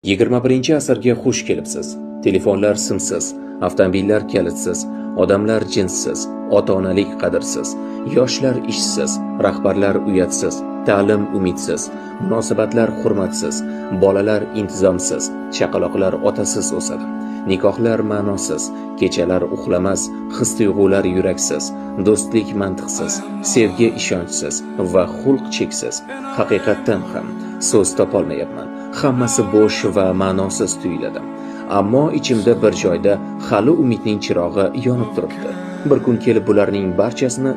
21-asrga xush kelibsiz. Telefonlar simsiz, avtomobillar kalitsiz, odamlar jinsiz, ota-onalik qadrsiz, yoshlar ishsiz, rahbarlar uyatsiz, ta'lim umidsiz, munosabatlar hurmatsiz, bolalar intizomsiz, chaqaloqlar otasiz o'sadi. Nikohlar ma'nosiz, kechalar uxlamas, his-tuyg'ular yuraksiz, do'stlik mantiqsiz, sevgi ishonchsiz va xulq cheksiz. Haqiqatdan ham so'z topolmayapman. Hammasi bo'sh va ma'nosiz tuyuladi. Ammo ichimda bir joyda hali umidning chirog'i yonib turibdi. Bir kun kelib bularning barchasini